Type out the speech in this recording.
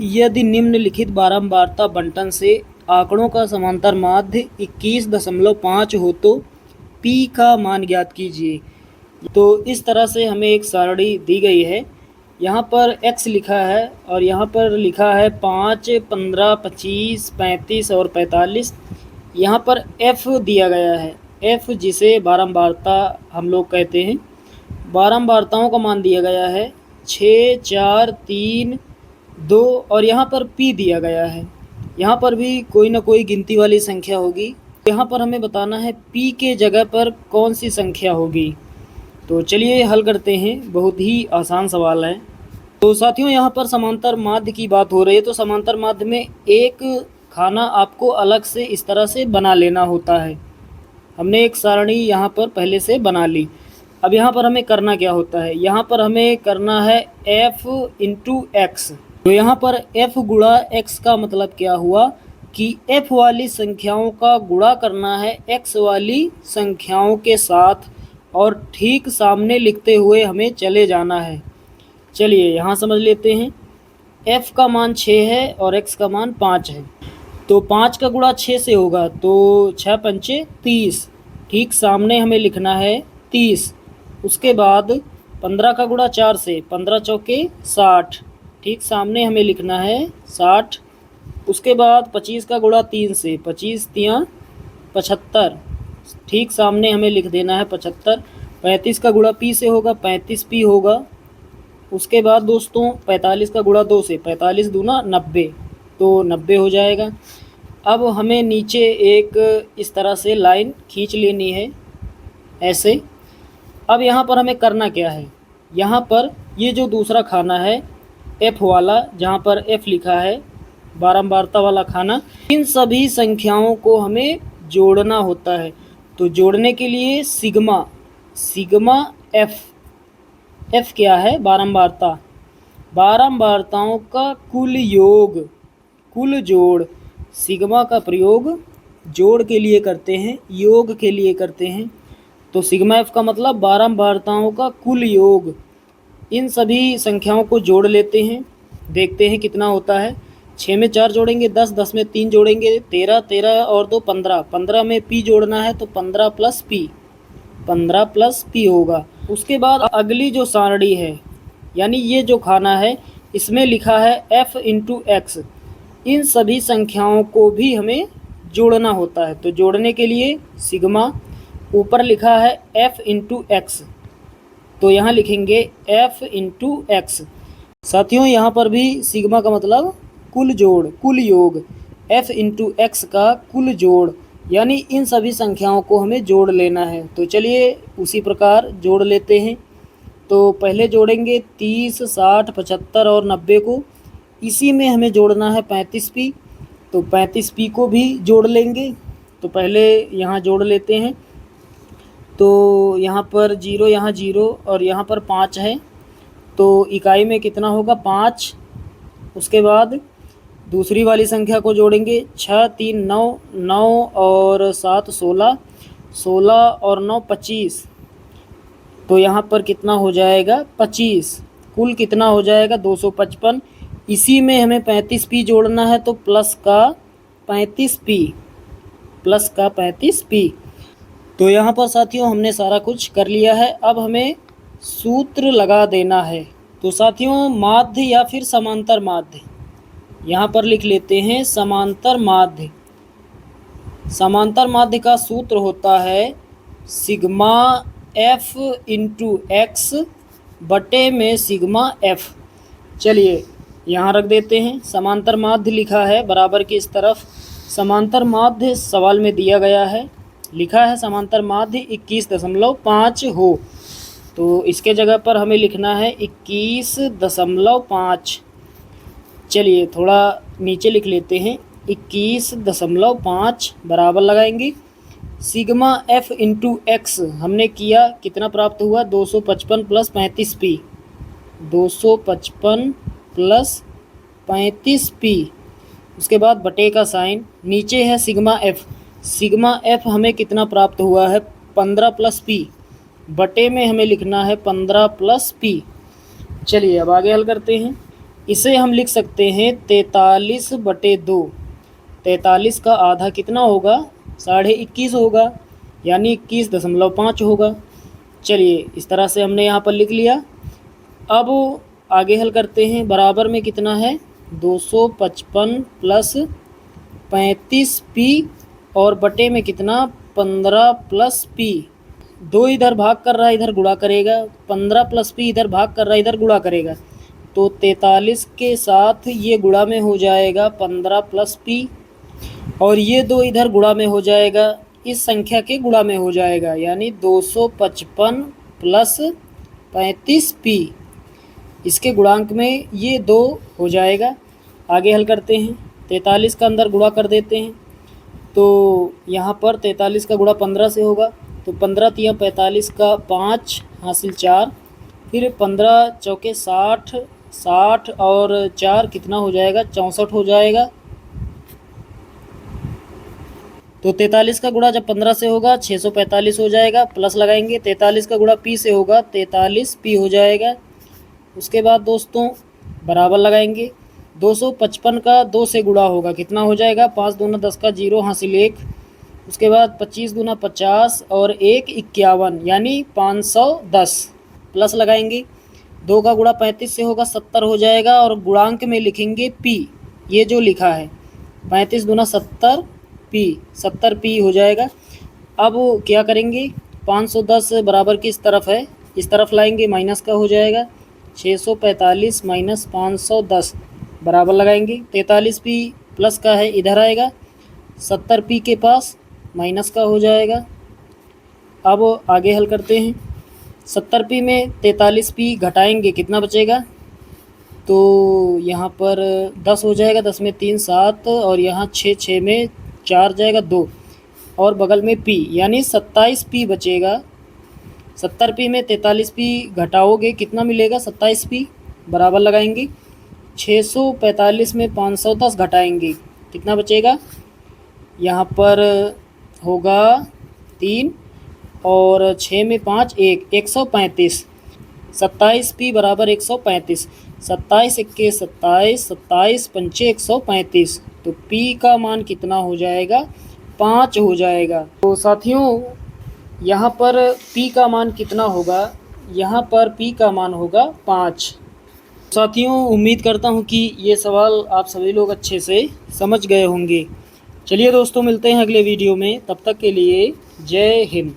यदि निम्नलिखित बारंबारता बंटन से आंकड़ों का समांतर माध्य 21.5 हो तो P का मान ज्ञात कीजिए। तो इस तरह से हमें एक सारणी दी गई है। यहाँ पर x लिखा है और यहाँ पर लिखा है 5, 15, 25, 35 और 45। यहाँ पर f दिया गया है, f जिसे बारंबारता हम लोग कहते हैं। बारंबारताओं का मान दिया गया है 6, 4, 3, 2 और यहाँ पर p दिया गया है। यहाँ पर भी कोई ना कोई गिनती वाली संख्या होगी। यहाँ पर हमें बताना है p के जगह पर कौन सी संख्या होगी। तो चलिए हल करते हैं, बहुत ही आसान सवाल है। तो साथियों, यहाँ पर समांतर माध्य की बात हो रही है। तो समांतर माध्य में एक खाना आपको अलग से इस तरह से बना लेना होता है। हमने एक सारणी यहाँ पर पहले से बना ली। अब यहाँ पर हमें करना क्या होता है, यहाँ पर हमें करना है f इंटू एक्स। तो यहाँ पर f गुणा x का मतलब क्या हुआ कि f वाली संख्याओं का गुणा करना है x वाली संख्याओं के साथ और ठीक सामने लिखते हुए हमें चले जाना है। चलिए यहाँ समझ लेते हैं। f का मान 6 है और x का मान 5 है। तो 5 का गुणा 6 से होगा तो 6 पंचे 30, ठीक सामने हमें लिखना है 30। उसके बाद 15 का गुणा 4 से 15 चौके 60, ठीक सामने हमें लिखना है 60। उसके बाद 25 का गुणा 3 से 25 तियाँ 75, ठीक सामने हमें लिख देना है 75। 35 का गुणा p से होगा 35p होगा। उसके बाद दोस्तों 45 का गुणा 2 से 45 दूना 90, तो 90 हो जाएगा। अब हमें नीचे एक इस तरह से लाइन खींच लेनी है ऐसे। अब यहाँ पर हमें करना क्या है, यहाँ पर ये जो दूसरा खाना है f वाला, जहाँ पर f लिखा है बारंबारता वाला खाना, इन सभी संख्याओं को हमें जोड़ना होता है। तो जोड़ने के लिए सिग्मा f क्या है, बारंबारता, बारंबारताओं का कुल योग, कुल जोड़। सिग्मा का प्रयोग जोड़ के लिए करते हैं, योग के लिए करते हैं। तो सिग्मा f का मतलब बारंबारताओं का कुल योग। इन सभी संख्याओं को जोड़ लेते हैं, देखते हैं कितना होता है। 6 में 4 जोड़ेंगे 10, 10 में 3 जोड़ेंगे 13, 13 और 2 15, 15 में p जोड़ना है तो 15 प्लस p होगा। उसके बाद अगली जो सारणी है, यानी ये जो खाना है, इसमें लिखा है f इंटू एक्स। इन सभी संख्याओं को भी हमें जोड़ना होता है। तो जोड़ने के लिए सिग्मा, ऊपर लिखा है f इंटू एक्स, तो यहाँ लिखेंगे f इंटू एक्स। साथियों, यहाँ पर भी सिग्मा का मतलब कुल जोड़, कुल योग, f इंटू एक्स का कुल जोड़, यानी इन सभी संख्याओं को हमें जोड़ लेना है। तो चलिए उसी प्रकार जोड़ लेते हैं। तो पहले जोड़ेंगे 30, 60, 75 और 90 को। इसी में हमें जोड़ना है 35p, तो 35p को भी जोड़ लेंगे। तो पहले यहाँ जोड़ लेते हैं। तो यहाँ पर 0, यहाँ 0 और यहाँ पर 5 है, तो इकाई में कितना होगा 5। उसके बाद दूसरी वाली संख्या को जोड़ेंगे 6, 3, 9, 9 और 7 16, 16 और 9 25, तो यहाँ पर कितना हो जाएगा 25। कुल कितना हो जाएगा 255। इसी में हमें 35p जोड़ना है, तो प्लस का 35p। तो यहाँ पर साथियों हमने सारा कुछ कर लिया है। अब हमें सूत्र लगा देना है। तो साथियों, माध्य या फिर समांतर माध्य, यहाँ पर लिख लेते हैं समांतर माध्य। समांतर माध्य का सूत्र होता है सिग्मा f इंटू एक्स बटे में सिग्मा f। चलिए यहाँ रख देते हैं। समांतर माध्य लिखा है बराबर की इस तरफ। समांतर माध्य सवाल में दिया गया है, लिखा है समांतर माध्य 21.5 हो, तो इसके जगह पर हमें लिखना है 21.5। चलिए थोड़ा नीचे लिख लेते हैं 21.5 बराबर लगाएंगे सिग्मा f इंटू एक्स। हमने किया, कितना प्राप्त हुआ 255 प्लस 35p, 255 प्लस 35p। उसके बाद बटे का साइन, नीचे है सिग्मा f। सिग्मा f हमें कितना प्राप्त हुआ है 15 प्लस p, बटे में हमें लिखना है 15 प्लस p। चलिए अब आगे हल करते हैं। इसे हम लिख सकते हैं 43/2। 43 का आधा कितना होगा? 21.5 होगा, यानी 21.5 होगा। चलिए इस तरह से हमने यहाँ पर लिख लिया। अब आगे हल करते हैं। बराबर में कितना है? 255 प्लस 35p और बटे में कितना? 15 प्लस p। 2 इधर भाग कर रहा है, इधर गुणा करेगा। 15 प्लस p इधर भाग कर रहा है, इधर गुणा करेगा। तो 43 के साथ ये गुणा में हो जाएगा 15 प्लस p, और ये 2 इधर गुणा में हो जाएगा, इस संख्या के गुणा में हो जाएगा, यानी 255 प्लस 35p। इसके गुणांक में ये 2 हो जाएगा। आगे हल करते हैं। 43 का अंदर गुणा कर देते हैं, तो यहाँ पर 43 का गुणा 15 से होगा, तो 15 तिया 45 का 5 हासिल 4, फिर 15 चौके 60, 60 और 4 कितना हो जाएगा? 64 हो जाएगा। तो 43 का गुणा जब 15 से होगा 645 हो जाएगा, प्लस लगाएंगे। 43 का गुणा p से होगा 43p हो जाएगा। उसके बाद दोस्तों बराबर लगाएंगे। 255 का 2 से गुणा होगा, कितना हो जाएगा? 5 दूना 10 का 0 हासिल 1। उसके बाद 25 दूना 50 और 1 51, यानी 510। प्लस लगाएंगे। 2 का गुणा 35 से होगा 70 हो जाएगा, और गुणांक में लिखेंगे p, ये जो लिखा है 35 दूना 70p, 70p हो जाएगा। अब क्या करेंगे? 510 बराबर किस तरफ है? इस तरफ लाएंगे, माइनस का हो जाएगा। 645 माइनस 510 बराबर लगाएंगे। 43p प्लस का है, इधर आएगा। 70p के पास माइनस का हो जाएगा। अब आगे हल करते हैं। 70p में 43p घटाएंगे, कितना बचेगा? तो यहाँ पर 10 हो जाएगा, 10 में 3 7, और यहाँ 6, 6 में 4 जाएगा 2, और बगल में p, यानी 27p बचेगा। 70p में 43p घटाओगे, कितना मिलेगा? 27p बराबर लगाएंगे। 645 में 510 घटाएंगे, कितना बचेगा? यहाँ पर होगा 3, और 6 में 5 1, 135। 27p बराबर 135। 27 इक्के 27, 27 पंचे 135। तो p का मान कितना हो जाएगा? 5 हो जाएगा। तो साथियों यहाँ पर p का मान कितना होगा? यहाँ पर p का मान होगा 5। साथियों उम्मीद करता हूँ कि ये सवाल आप सभी लोग अच्छे से समझ गए होंगे। चलिए दोस्तों, मिलते हैं अगले वीडियो में। तब तक के लिए जय हिंद।